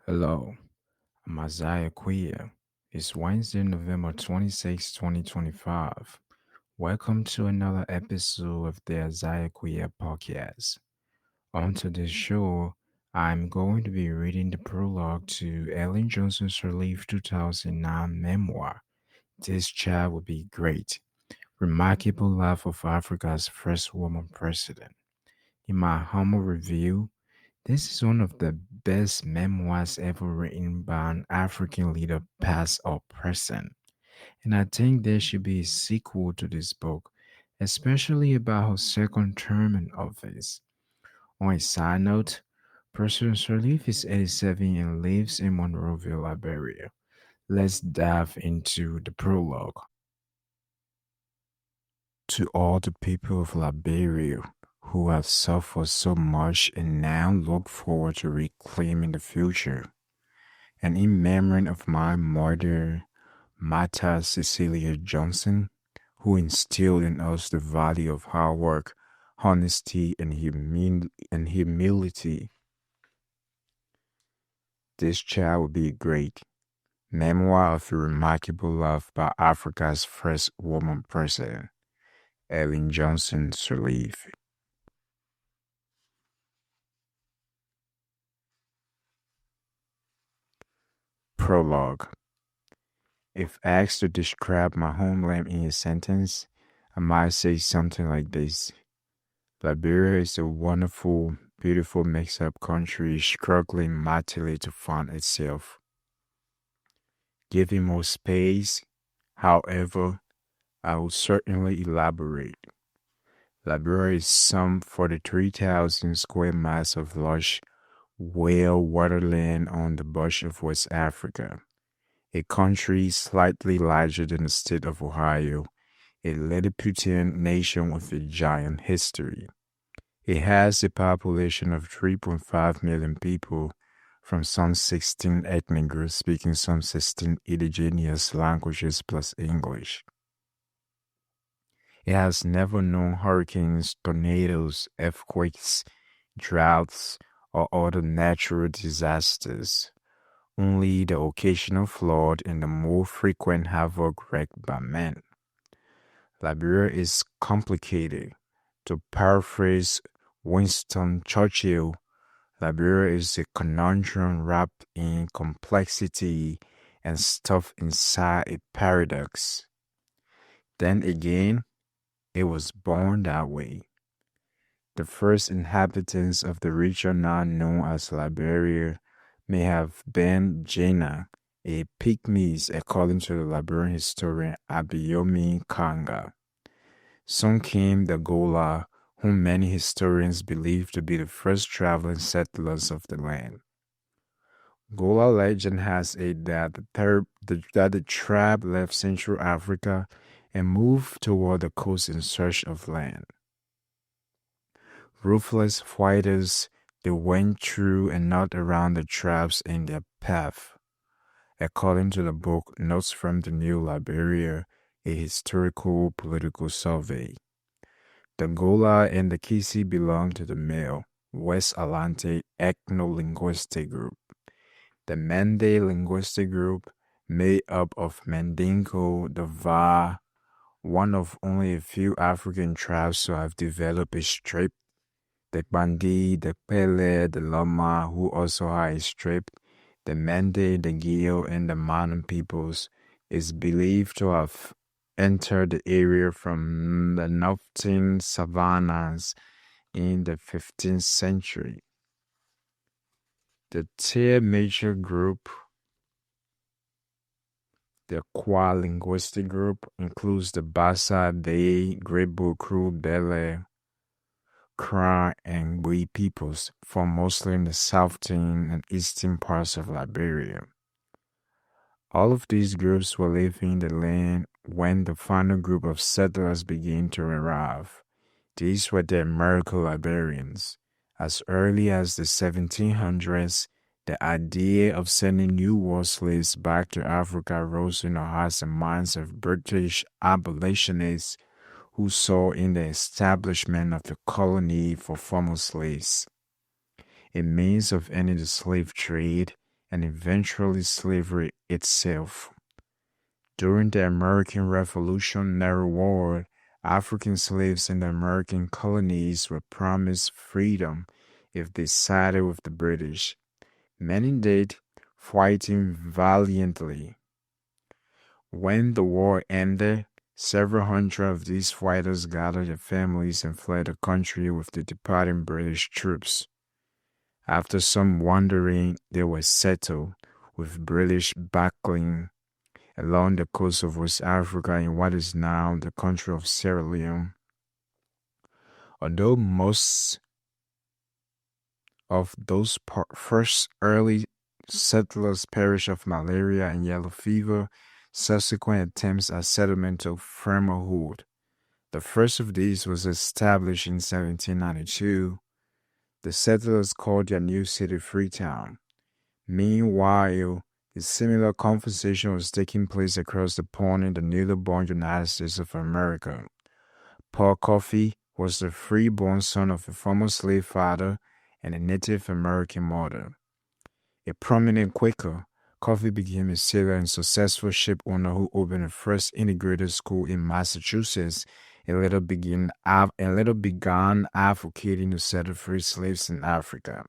Hello, I'm Isaiah Quia. It's Wednesday, November 26, 2025. Welcome to another episode of the Isaiah Quia podcast. On today's show, I'm going to be reading the prologue to Ellen Johnson-Sirleaf 2009 memoir. This chat will be great. Remarkable Life of Africa's First Woman President. In my humble review, this is one of the best memoirs ever written by an African leader, past or present. And I think there should be a sequel to this book, especially about her second term in office. On a side note, President Sirleaf is 87 and lives in Monrovia, Liberia. Let's dive into the prologue. To all the people of Liberia who have suffered so much and now look forward to reclaiming the future. And in memory of my mother, Mata Cecilia Johnson, who instilled in us the value of hard work, honesty, and humility, this child will be great. Memoir of a Remarkable Life by Africa's First Woman President, Ellen Johnson-Sirleaf. Prologue. If asked to describe my homeland in a sentence, I might say something like this. Liberia is a wonderful, beautiful mix-up country struggling mightily to find itself. Giving more space, however, I will certainly elaborate. Liberia is some 43,000 square miles of lush, well-watered land on the bush of West Africa. A country slightly larger than the state of Ohio, a Lilliputian nation with a giant history. It has a population of 3.5 million people from some 16 ethnic groups speaking some 16 indigenous languages plus English. It has never known hurricanes, tornadoes, earthquakes, droughts, or other natural disasters. Only the occasional flood and the more frequent havoc wreaked by men. Liberia is complicated. To paraphrase Winston Churchill, Liberia is a conundrum wrapped in complexity and stuffed inside a paradox. Then again, it was born that way. The first inhabitants of the region now known as Liberia may have been Jena, a Pygmies according to the Liberian historian Abiyomi Kanga. Soon came the Gola, whom many historians believe to be the first traveling settlers of the land. Gola legend has it that the tribe left Central Africa and moved toward the coast in search of land. Ruthless fighters, they went through and not around the tribes in their path. According to the book Notes from the New Liberia, a historical political survey. The Gola and the Kisi belong to the male, West Atlantic ethno-linguistic group. The Mende linguistic group, made up of Mandingo, the Va, one of only a few African tribes to have developed a strip, the Bandi, the Pele, the Loma, who also are a strip, the Mende, the Gio, and the Manan peoples, is believed to have entered the area from the northern savannas in the 15th century. The third major group, the Kwa linguistic group, includes the Bassa, Bay, Great Bukru, Bele, Kra, and Bui peoples, from mostly in the southern and eastern parts of Liberia. All of these groups were leaving the land when the final group of settlers began to arrive. These were the American Liberians. As early as the 1700s, the idea of sending new war slaves back to Africa rose in the hearts and minds of British abolitionists who saw in the establishment of the colony for former slaves a means of ending the slave trade and eventually slavery itself. During the American Revolutionary War, African slaves in the American colonies were promised freedom if they sided with the British. Many did, fighting valiantly. When the war ended, several hundred of these fighters gathered their families and fled the country with the departing British troops. After some wandering, they were settled, with British backing along the coast of West Africa in what is now the country of Sierra Leone. Although most of those first early settlers perished of malaria and yellow fever, subsequent attempts at settlement took firmer hold. The first of these was established in 1792. The settlers called their new city Freetown. Meanwhile, a similar conversation was taking place across the pond in the newly born United States of America. Paul Coffey was the free-born son of a former slave father and a Native American mother. A prominent Quaker, Coffey became a sailor and successful ship owner who opened the first integrated school in Massachusetts and later began advocating to set free slaves in Africa.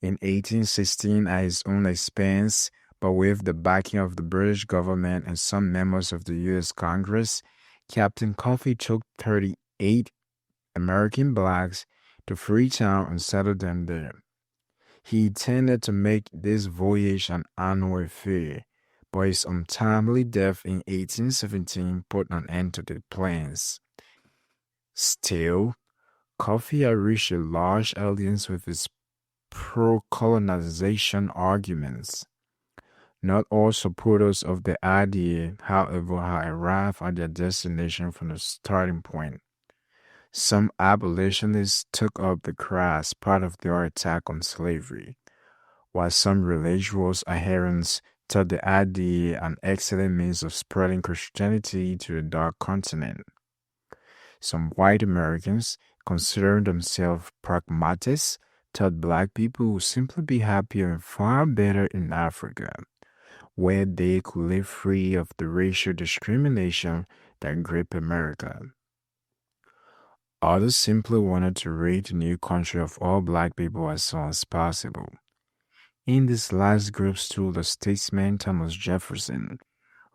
In 1816, at his own expense, but with the backing of the British government and some members of the U.S. Congress, Captain Coffey took 38 American blacks to Freetown and settled them there. He intended to make this voyage an annual affair, but his untimely death in 1817 put an end to the plans. Still, Coffey had reached a large audience with his pro-colonization arguments. Not all supporters of the idea, however, had arrived at their destination from the starting point. Some abolitionists took up the cry as part of their attack on slavery, while some religious adherents thought the idea an excellent means of spreading Christianity to the Dark Continent. Some white Americans, considering themselves pragmatists, thought black people would simply be happier and far better in Africa, where they could live free of the racial discrimination that gripped America. Others simply wanted to rid the new country of all black people as soon as possible. In this last group stood the statesman Thomas Jefferson.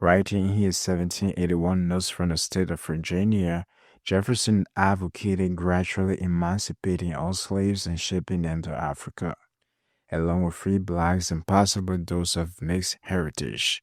Writing in his 1781 notes from the state of Virginia, Jefferson advocated gradually emancipating all slaves and shipping them to Africa, along with free blacks and possibly those of mixed heritage.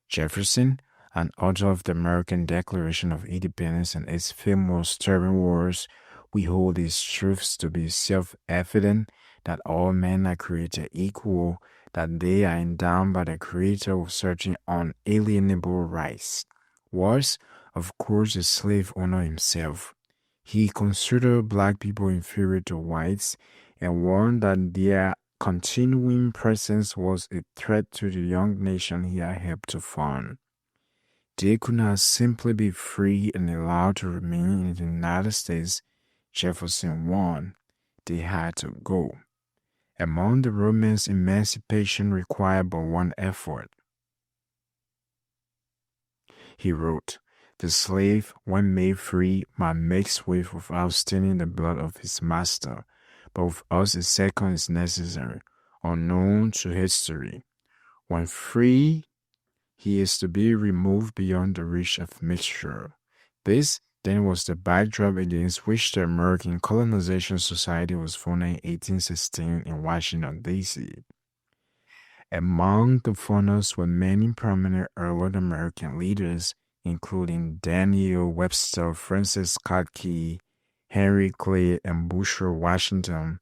Jefferson, an author of the American Declaration of Independence and its famous Stubborn Wars, we hold these truths to be self-evident that all men are created equal, that they are endowed by the Creator with certain unalienable rights. Was, of course, a slave owner himself. He considered black people inferior to whites and warned that their continuing presence was a threat to the young nation he had helped to found. They could not simply be free and allowed to remain in the United States, Jefferson warned. They had to go. Among the Romans, emancipation required but one effort. He wrote, "The slave, when made free, might make swift without staining the blood of his master, but with us a second is necessary, unknown to history. When free, he is to be removed beyond the reach of mixture." This, then, was the backdrop against which the American Colonization Society was founded in 1816 in Washington, D.C. Among the founders were many prominent early American leaders, including Daniel Webster, Francis Scott Key, Henry Clay, and Booker Washington,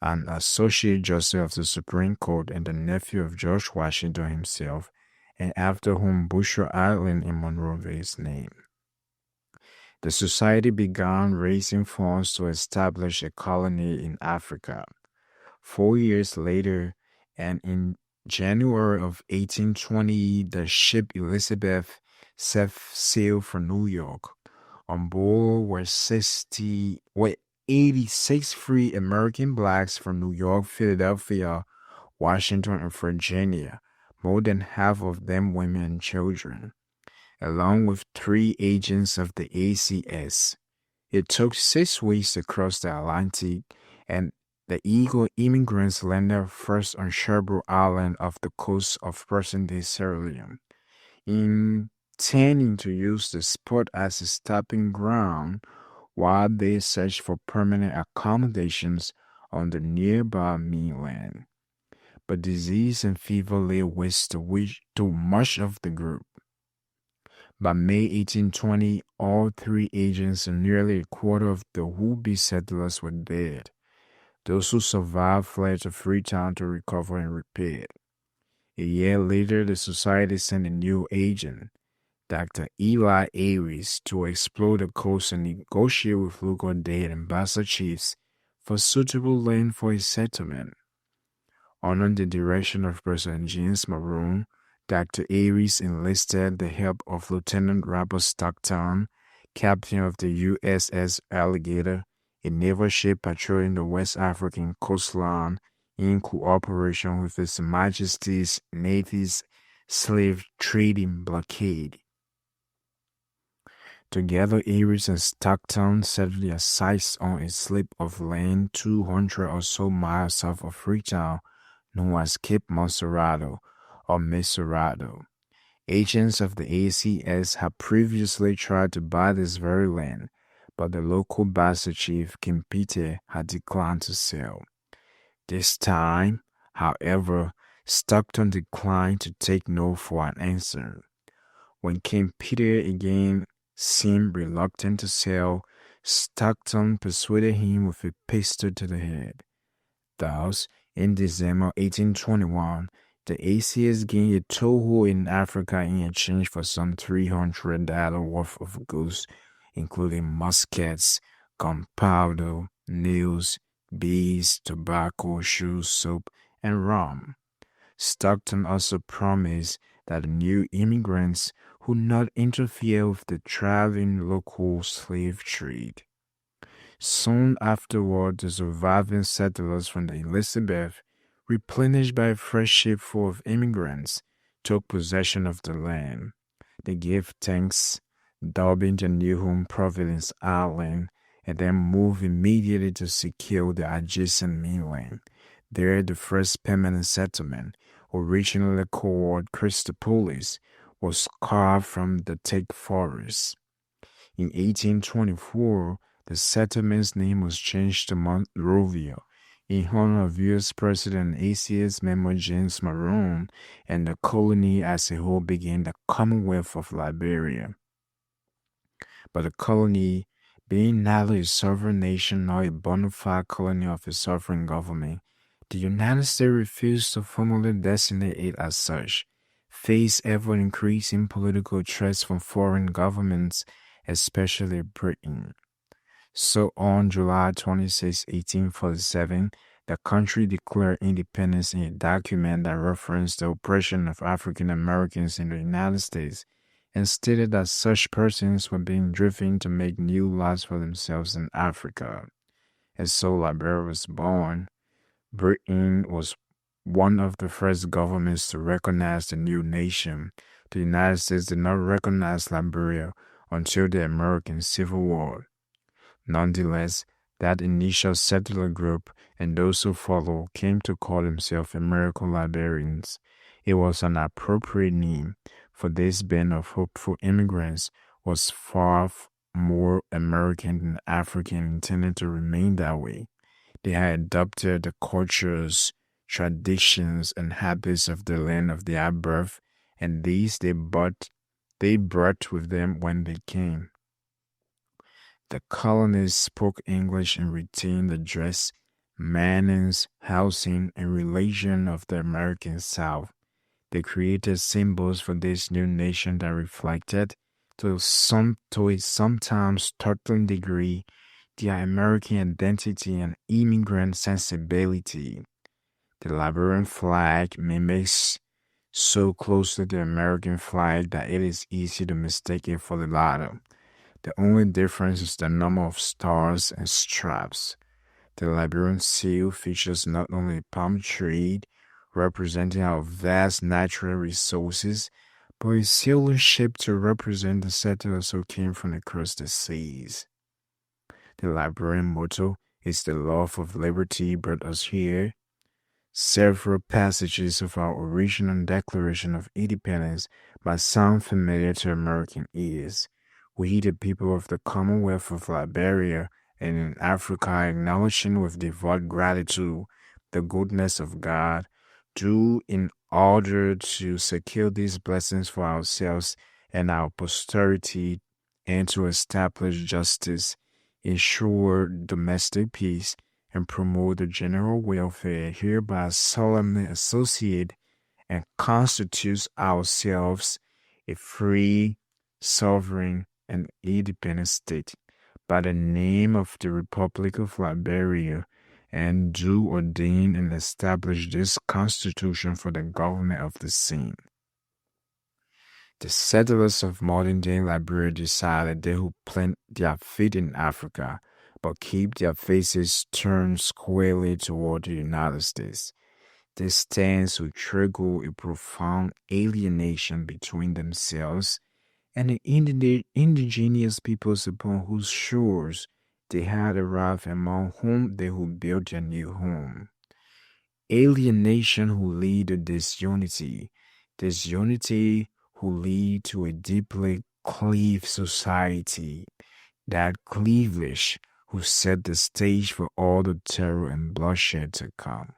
an associate justice of the Supreme Court and the nephew of George Washington himself, and after whom Booker Island in Monroeville is named. The society began raising funds to establish a colony in Africa. 4 years later, and in January of 1820, the ship Elizabeth set sail for New York. On board were 86 free American blacks from New York, Philadelphia, Washington, and Virginia, more than half of them women and children, along with 3 agents of the ACS. It took 6 weeks to cross the Atlantic, and the Eagle immigrants landed first on Cherbourg Island off the coast of present-day Sierra Leone, intending to use the spot as a stopping ground while they searched for permanent accommodations on the nearby mainland. But disease and fever lay waste to much of the group. By May 1820, all 3 agents and nearly a quarter of the would-be settlers were dead. Those who survived fled to Freetown to recover and repair. A year later, the society sent a new agent, Dr. Eli Aries, to explore the coast and negotiate with local dead and Bassa chiefs for suitable land for a settlement. Under the direction of President James Maroon, Dr. Aries enlisted the help of Lieutenant Robert Stockton, captain of the USS Alligator, a naval ship patrolling the West African coastline in cooperation with His Majesty's Navy's slave trading blockade. Together, Aries and Stockton set their sights on a slip of land 200 or so miles south of Freetown, known as Cape Monserrato or Mesorado. Agents of the ACS had previously tried to buy this very land, but the local Bassa chief, King Peter, had declined to sell. This time, however, Stockton declined to take no for an answer. When King Peter again seemed reluctant to sell, Stockton persuaded him with a pistol to the head. Thus, in December 1821, the ACS gained a toehold in Africa in exchange for some $300 worth of goods, including muskets, gunpowder, nails, beads, tobacco, shoes, soap, and rum. Stockton also promised that the new immigrants would not interfere with the thriving local slave trade. Soon afterward, the surviving settlers from the Elizabeth, replenished by a fresh ship full of immigrants, took possession of the land. They gave thanks, dubbing their new home Providence Island, and then moved immediately to secure the adjacent mainland. There, the first permanent settlement, originally called Christopolis, was carved from the teak forest. In 1824, the settlement's name was changed to Monrovia in honor of U.S. President ACS member James Maroon, and the colony as a whole became the Commonwealth of Liberia. But the colony, being neither a sovereign nation nor a bona fide colony of a sovereign government, the United States refused to formally designate it as such, faced ever-increasing political threats from foreign governments, especially Britain. So on July 26, 1847, the country declared independence in a document that referenced the oppression of African Americans in the United States and stated that such persons were being driven to make new lives for themselves in Africa. And so Liberia was born. Britain was one of the first governments to recognize the new nation. The United States did not recognize Liberia until the American Civil War. Nonetheless, that initial settler group and those who followed came to call themselves American Liberians. It was an appropriate name, for this band of hopeful immigrants was far more American than African and intended to remain that way. They had adopted the cultures, traditions, and habits of the land of their birth, and these they brought with them when they came. The colonists spoke English and retained the dress, manners, housing, and religion of the American South. They created symbols for this new nation that reflected, to a sometimes startling degree, their American identity and immigrant sensibility. The Liberian flag mimics so closely the American flag that it is easy to mistake it for the latter. The only difference is the number of stars and stripes. The Liberian seal features not only a palm tree, representing our vast natural resources, but a sailing ship to represent the settlers who came from across the seas. The Liberian motto is the love of liberty brought us here. Several passages of our original Declaration of Independence might sound familiar to American ears. We, the people of the Commonwealth of Liberia and in Africa, acknowledging with devout gratitude the goodness of God, do in order to secure these blessings for ourselves and our posterity and to establish justice, ensure domestic peace, and promote the general welfare, hereby solemnly associate and constitutes ourselves a free, sovereign, and independent state by the name of the Republic of Liberia, and do ordain and establish this Constitution for the government of the same. The settlers of modern-day Liberia decided they would plant their feet in Africa, but keep their faces turned squarely toward the United States. This stance would trigger a profound alienation between themselves and the indigenous peoples upon whose shores they had arrived, among whom they would build their new home. Alienation will lead to disunity. Disunity will lead to a deeply cleaved society. That cleavage will set the stage for all the terror and bloodshed to come.